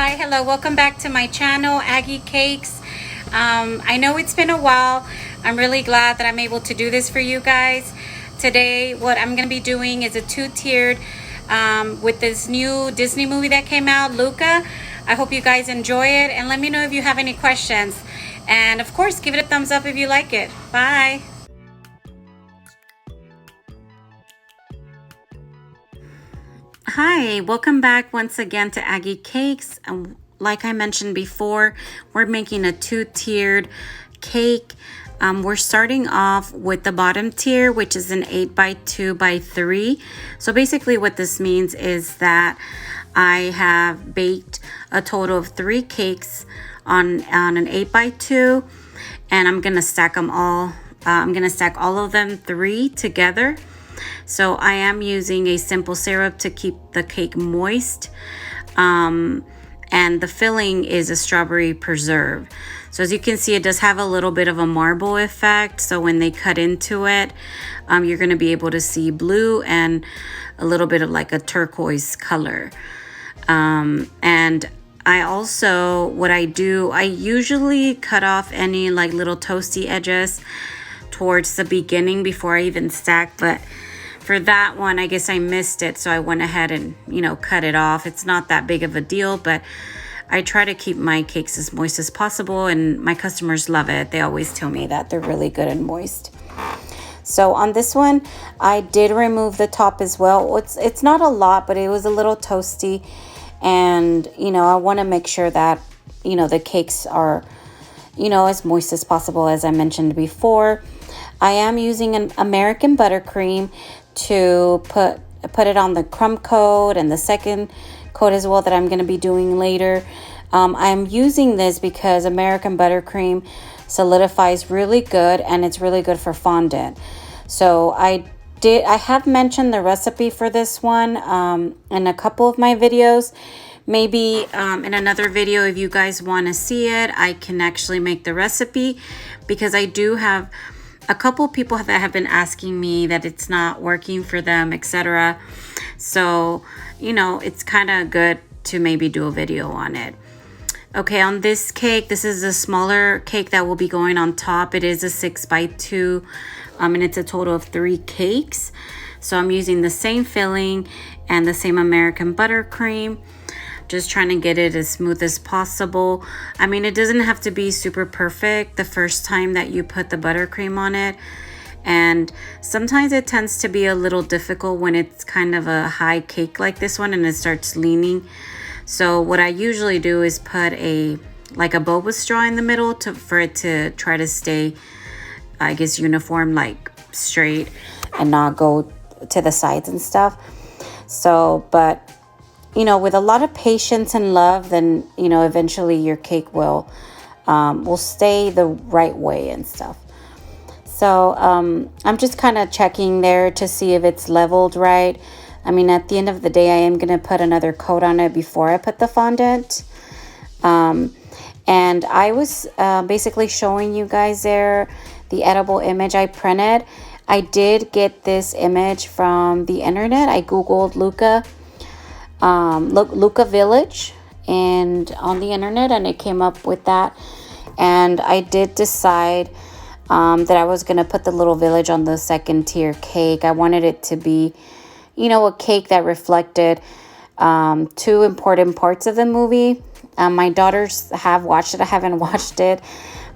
Hi, hello, welcome back to my channel, Aggie Cakes. I know it's been a while. I'm really glad that I'm able to do this for you guys. Today, what I'm going to be doing is a two-tiered with this new Disney movie that came out, Luca. I hope you guys enjoy it, and let me know if you have any questions. And of course, give it a thumbs up if you like it. Bye. Hi, welcome back once again to Aggie Cakes. Like I mentioned before, we're making a two-tiered cake. We're starting off with the bottom tier, which is an 8x2x3. So basically what this means is that I have baked a total of 3 cakes on an 8x2, and I'm gonna stack them all. I'm gonna stack all of them 3 together. So I am using a simple syrup to keep the cake moist. And the filling is a strawberry preserve. So as you can see, it does have a little bit of a marble effect. So when they cut into it, you're going to be able to see blue and a little bit of like a turquoise color. And I also, what I do, I usually cut off any like little toasty edges towards the beginning before I even stack, but for that one, I guess I missed it, so I went ahead and, cut it off. It's not that big of a deal, but I try to keep my cakes as moist as possible, and my customers love it. They always tell me that they're really good and moist. So on this one, I did remove the top as well. It's not a lot, but it was a little toasty, and, I want to make sure that, the cakes are, as moist as possible, as I mentioned before. I am using an American buttercream to put it on the crumb coat and the second coat as well that I'm going to be doing later. I'm using this because American buttercream solidifies really good, and it's really good for fondant. So I have mentioned the recipe for this one in a couple of my videos. Maybe in another video, if you guys want to see it, I can actually make the recipe, because I do have a couple people that have been asking me that it's not working for them, etc. So, it's kind of good to maybe do a video on it. Okay, on this cake, this is a smaller cake that will be going on top. It is a 6x2, and it's a total of 3 cakes. So I'm using the same filling and the same American buttercream. Just trying to get it as smooth as possible. I mean, it doesn't have to be super perfect the first time that you put the buttercream on it. And sometimes it tends to be a little difficult when it's kind of a high cake like this one and it starts leaning. So what I usually do is put a boba straw in the middle for it to try to stay, I guess, uniform, like straight, and not go to the sides and stuff. So, but with a lot of patience and love, then, eventually your cake will stay the right way and stuff. So I'm just kind of checking there to see if it's leveled right. I mean, at the end of the day, I am going to put another coat on it before I put the fondant. And I was basically showing you guys there the edible image I printed. I did get this image from the internet. I Googled Luca. Luca Village and on the internet, and it came up with that. And I did decide that I was going to put the little village on the second tier cake. I wanted it to be, a cake that reflected 2 important parts of the movie. My daughters have watched it. I haven't watched it,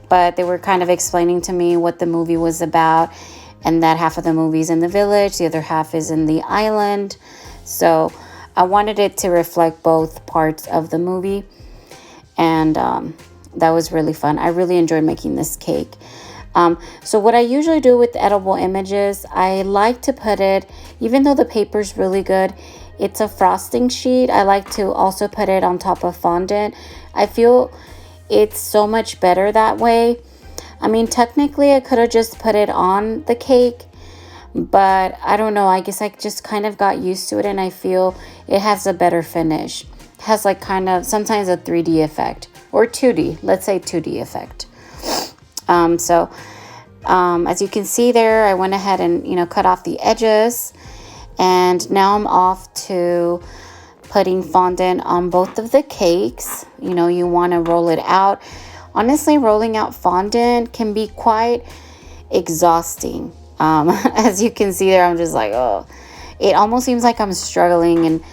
but they were kind of explaining to me what the movie was about, and that half of the movie is in the village, the other half is in the island. So I wanted it to reflect both parts of the movie, and that was really fun. I really enjoyed making this cake. So what I usually do with edible images, I like to put it, even though the paper's really good, it's a frosting sheet. I like to also put it on top of fondant. I feel it's so much better that way. I mean, technically I could have just put it on the cake, but I don't know, I guess I just kind of got used to it, and I feel it has a better finish. It has like kind of sometimes a 3D effect, or 2D, let's say 2D effect. So as you can see there, I went ahead and, cut off the edges, and now I'm off to putting fondant on both of the cakes. You know, you want to roll it out. Honestly, rolling out fondant can be quite exhausting. As you can see there, I'm just like, oh, it almost seems like I'm struggling, and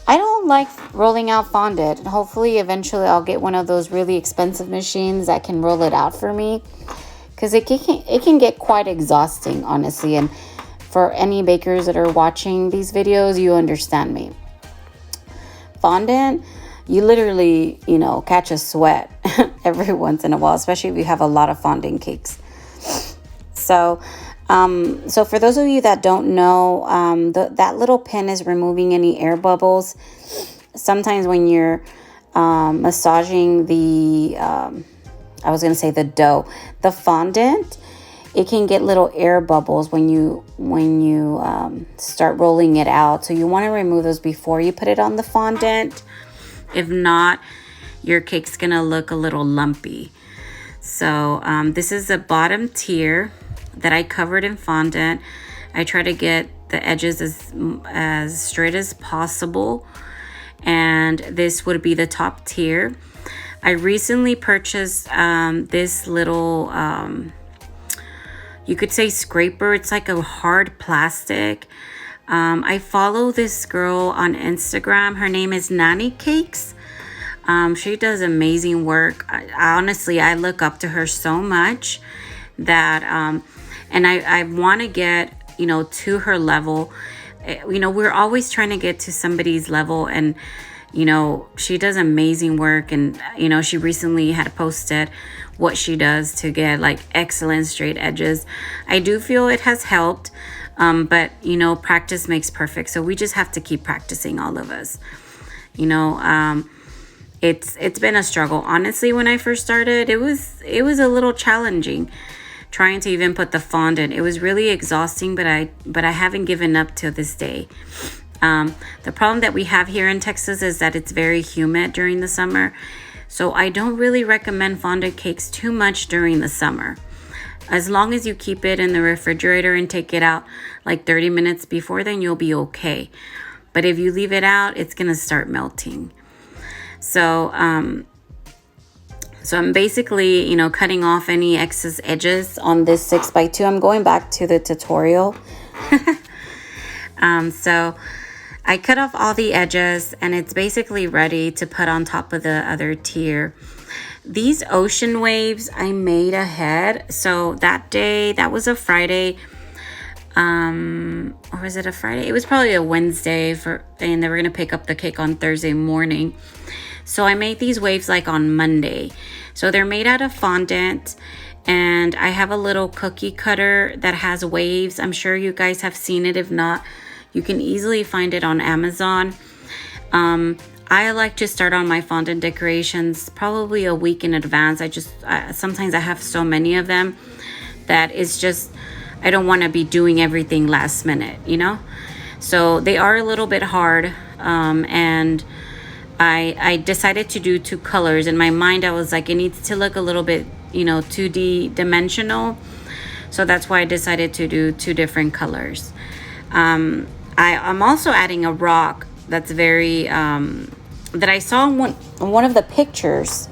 I don't like rolling out fondant. Hopefully, eventually, I'll get one of those really expensive machines that can roll it out for me, because it can get quite exhausting, honestly. And for any bakers that are watching these videos, you understand me. Fondant, you literally, you know, catch a sweat every once in a while, especially if you have a lot of fondant cakes. So for those of you that don't know, that little pin is removing any air bubbles. Sometimes when you're massaging the, I was going to say the dough, the fondant, it can get little air bubbles when you start rolling it out. So you want to remove those before you put it on the fondant. If not, your cake's going to look a little lumpy. So this is the bottom tier that I covered in fondant. I try to get the edges as straight as possible. And this would be the top tier. I recently purchased this little, you could say scraper. It's like a hard plastic. I follow this girl on Instagram. Her name is Nanny Cakes. She does amazing work. Honestly, I look up to her so much that, and I want to get, you know, to her level. You know, we're always trying to get to somebody's level, and, you know, she does amazing work. And, you know, she recently had posted what she does to get like excellent straight edges. I do feel it has helped. But, you know, practice makes perfect. So we just have to keep practicing, all of us. You know, it's been a struggle. Honestly, when I first started, it was a little challenging trying to even put the fondant. It was really exhausting, but I haven't given up to this day. The problem that we have here in Texas is that it's very humid during the summer. So I don't really recommend fondant cakes too much during the summer. As long as you keep it in the refrigerator and take it out like 30 minutes before, then you'll be okay. But if you leave it out, it's going to start melting. So I'm basically, you know, cutting off any excess edges on this 6x2. I'm going back to the tutorial. So I cut off all the edges, and it's basically ready to put on top of the other tier. These ocean waves I made ahead. So that day, that was a Friday. Or was it a Friday? It was probably a Wednesday, and they were going to pick up the cake on Thursday morning. So I made these waves like on Monday. So they're made out of fondant, and I have a little cookie cutter that has waves. I'm sure you guys have seen it. If not, you can easily find it on Amazon. I like to start on my fondant decorations probably a week in advance. Sometimes I have so many of them that it's just, I don't want to be doing everything last minute, you know? So they are a little bit hard. And I decided to do 2 colors. In my mind, I was like, it needs to look a little bit, you know, 2D dimensional. So that's why I decided to do 2 different colors. I'm also adding a rock that's very, that I saw in one of the pictures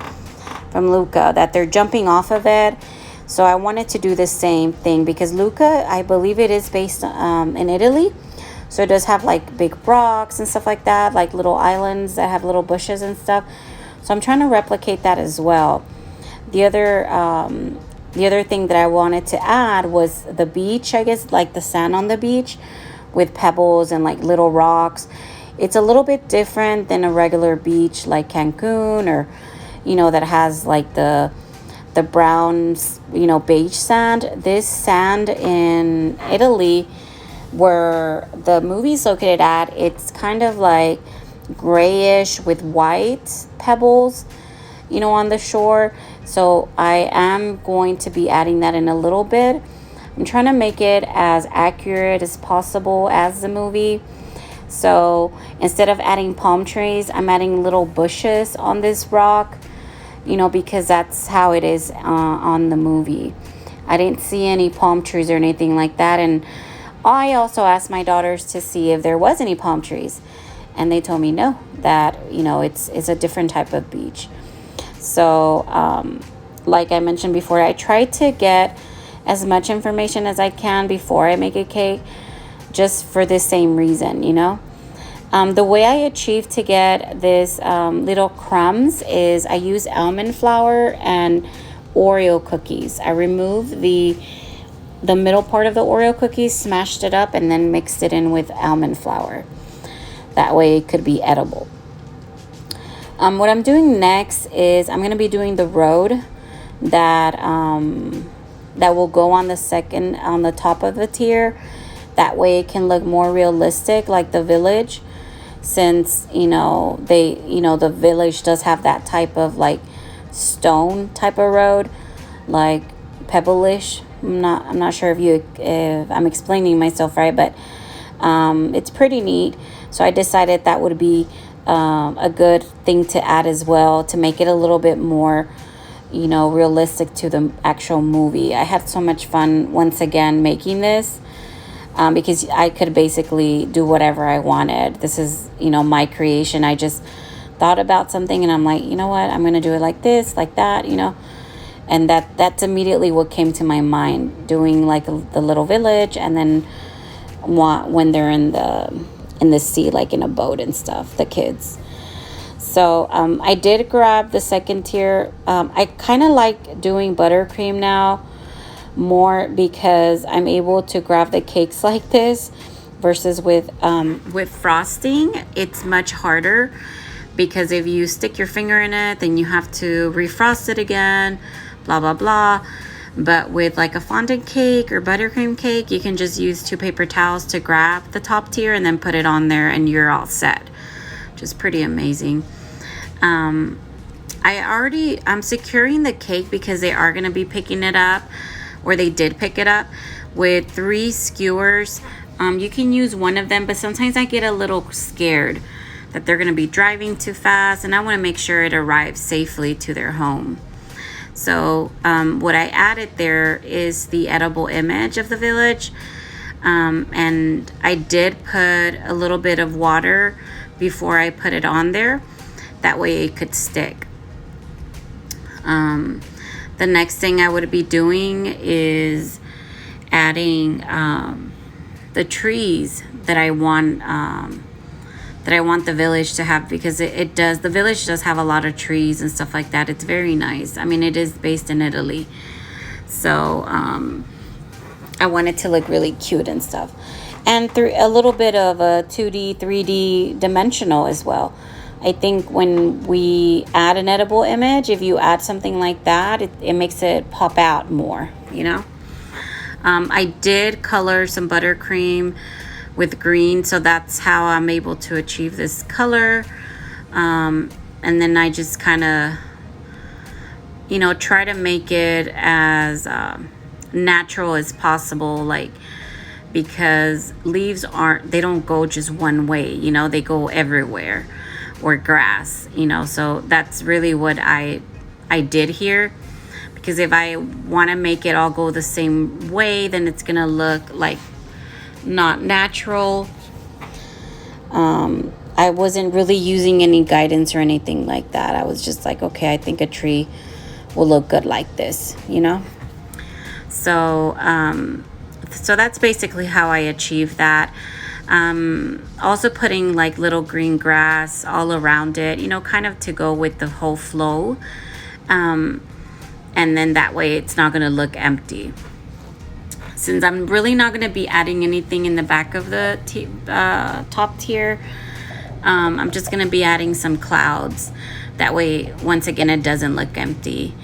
from Luca, that they're jumping off of it. So I wanted to do the same thing, because Luca, I believe it is based in Italy. So it does have like big rocks and stuff like that, like little islands that have little bushes and stuff. So I'm trying to replicate that as well. The other thing that I wanted to add was the beach, I guess, like the sand on the beach with pebbles and like little rocks. It's a little bit different than a regular beach like Cancun, or, you know, that has like the brown, you know, beige sand. This sand in Italy, where the movie's located at, it's kind of like grayish with white pebbles, you know, on the shore. So I am going to be adding that in a little bit. I'm trying to make it as accurate as possible as the movie. So instead of adding palm trees, I'm adding little bushes on this rock, you know, because that's how it is on the movie. I didn't see any palm trees or anything like that. And I also asked my daughters to see if there was any palm trees. And they told me no, that, you know, it's a different type of beach. So like I mentioned before, I try to get as much information as I can before I make a cake, just for the same reason, you know. The way I achieve to get this little crumbs is I use almond flour and Oreo cookies. I remove the middle part of the Oreo cookies, smashed it up, and then mixed it in with almond flour. That way it could be edible. What I'm doing next is I'm going to be doing the road that that will go on the top of the tier. That way it can look more realistic, like the village, since the village does have that type of like stone type of road, like pebble-ish. I'm not sure if I'm explaining myself right, but it's pretty neat. So I decided that would be a good thing to add as well, to make it a little bit more, realistic to the actual movie. I had so much fun once again making this, because I could basically do whatever I wanted. This is, my creation. I just thought about something and I'm like, you know what, I'm going to do it like this, like that, and that's immediately what came to my mind, doing like the little village, and then when they're in the sea, like in a boat and stuff, the kids. So I did grab the second tier. I kind of like doing buttercream now more, because I'm able to grab the cakes like this, versus with frosting. It's much harder, because if you stick your finger in it, then you have to refrost it again, blah blah blah. But with like a fondant cake or buttercream cake, you can just use 2 paper towels to grab the top tier and then put it on there, and you're all set, which is pretty amazing. I'm securing the cake, because they are going to be picking it up, or they did pick it up, with 3 skewers. You can use one of them, but sometimes I get a little scared that they're going to be driving too fast, and I want to make sure it arrives safely to their home. So what I added there is the edible image of the village, and I did put a little bit of water before I put it on there. That way it could stick. The next thing I would be doing is adding the trees that I want the village to have, because the village does have a lot of trees and stuff like that. It's very nice. I mean, it is based in Italy, so I want it to look really cute and stuff, and through a little bit of a 2D 3D dimensional as well. I think when we add an edible image, if you add something like that, it makes it pop out more, I did color some buttercream with green, so that's how I'm able to achieve this color. And then I just kind of, try to make it as natural as possible, like, because leaves they don't go just one way, they go everywhere, or grass, so that's really what I did here. Because if I want to make it all go the same way, then it's gonna look like not natural. I wasn't really using any guidance or anything like that. I was just like, okay, I think a tree will look good like this, so that's basically how I achieved that. Also putting like little green grass all around it, kind of to go with the whole flow, and then that way it's not going to look empty. Since I'm really not going to be adding anything in the back of the top tier, I'm just going to be adding some clouds. That way, once again, it doesn't look empty.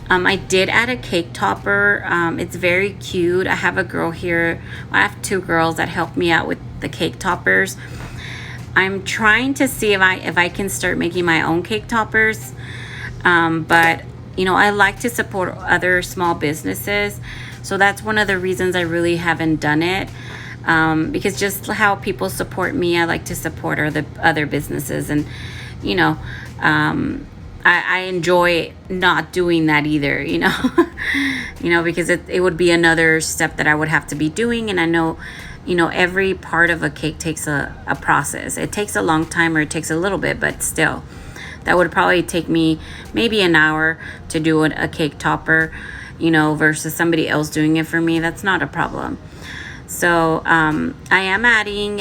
I did add a cake topper. It's very cute. I have a girl here. I have 2 girls that help me out with the cake toppers. I'm trying to see if I can start making my own cake toppers. But, I like to support other small businesses. So that's one of the reasons I really haven't done it. Because just how people support me, I like to support other businesses. And, I enjoy not doing that either, because it would be another step that I would have to be doing. And I know, you know, every part of a cake takes a process. It takes a long time, or it takes a little bit, but still, that would probably take me maybe an hour to do a cake topper, you know, versus somebody else doing it for me. That's not a problem. So I am adding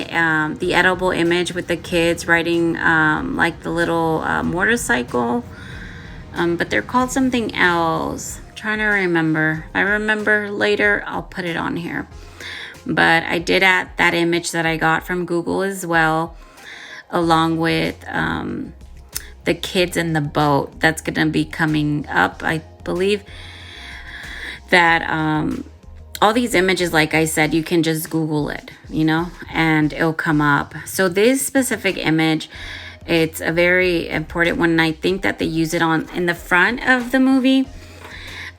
the edible image with the kids riding like the little motorcycle, but they're called something else. I'm trying to remember. If I remember later, I'll put it on here. But I did add that image that I got from Google as well, along with the kids in the boat that's gonna be coming up. I believe that all these images, like I said, you can just Google it, you know, and it'll come up. So this specific image, it's a very important one, and I think that they use it in the front of the movie.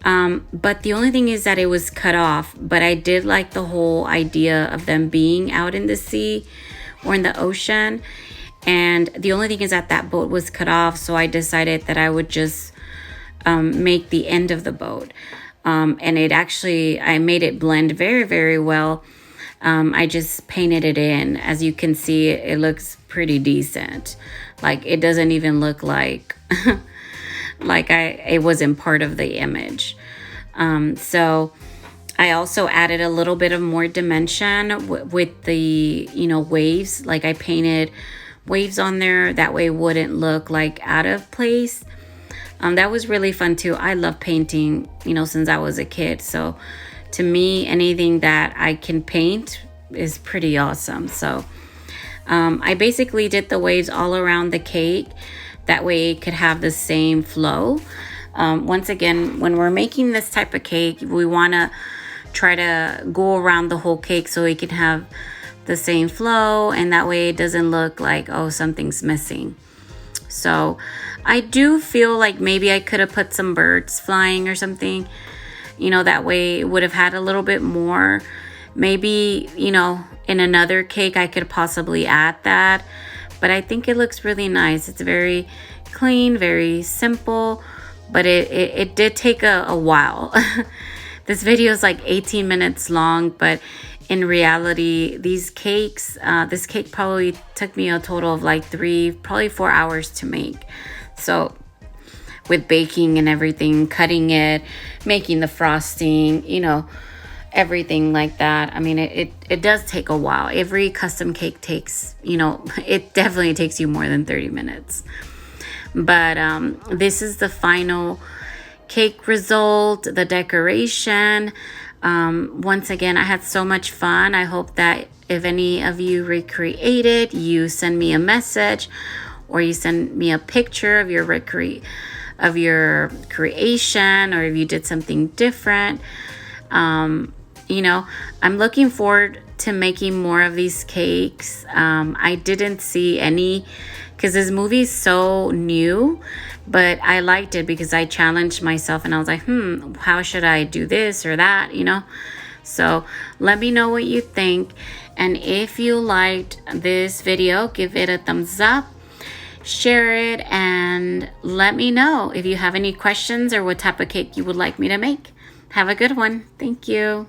But the only thing is that it was cut off. But I did like the whole idea of them being out in the sea or in the ocean. And the only thing is that that boat was cut off, so I decided that I would just make the end of the boat. And it actually, I made it blend very, very well. I just painted it in. As you can see, it looks pretty decent. Like, it doesn't even look like it wasn't part of the image. So I also added a little bit of more dimension with the, you know, waves. Like, I painted waves on there. That way it wouldn't look like out of place. That was really fun too. I love painting, you know, since I was a kid. So to me, anything that I can paint is pretty awesome. So I basically did the waves all around the cake. That way it could have the same flow. Once again, when we're making this type of cake, we want to try to go around the whole cake so it can have the same flow, and that way it doesn't look like, oh, something's missing. So I do feel like maybe I could have put some birds flying or something, you know, that way it would have had a little bit more. Maybe, you know, in another cake I could possibly add that, but I think it looks really nice. It's very clean, very simple, but it did take a while. This video is like 18 minutes long, but in reality, these cakes, this cake probably took me a total of like probably 4 hours to make. So with baking and everything, cutting it, making the frosting, you know, everything like that. I mean, it does take a while. Every custom cake takes, you know, it definitely takes you more than 30 minutes. But this is the final cake result, the decoration. Once again, I had so much fun. I hope that if any of you recreate it, you send me a message, or you send me a picture of your creation, or if you did something different. You know, I'm looking forward to making more of these cakes. I didn't see any, because this movie is so new, but I liked it because I challenged myself and I was like, how should I do this or that, you know? So let me know what you think. And if you liked this video, give it a thumbs up, share it, and let me know if you have any questions or what type of cake you would like me to make. Have a good one. Thank you.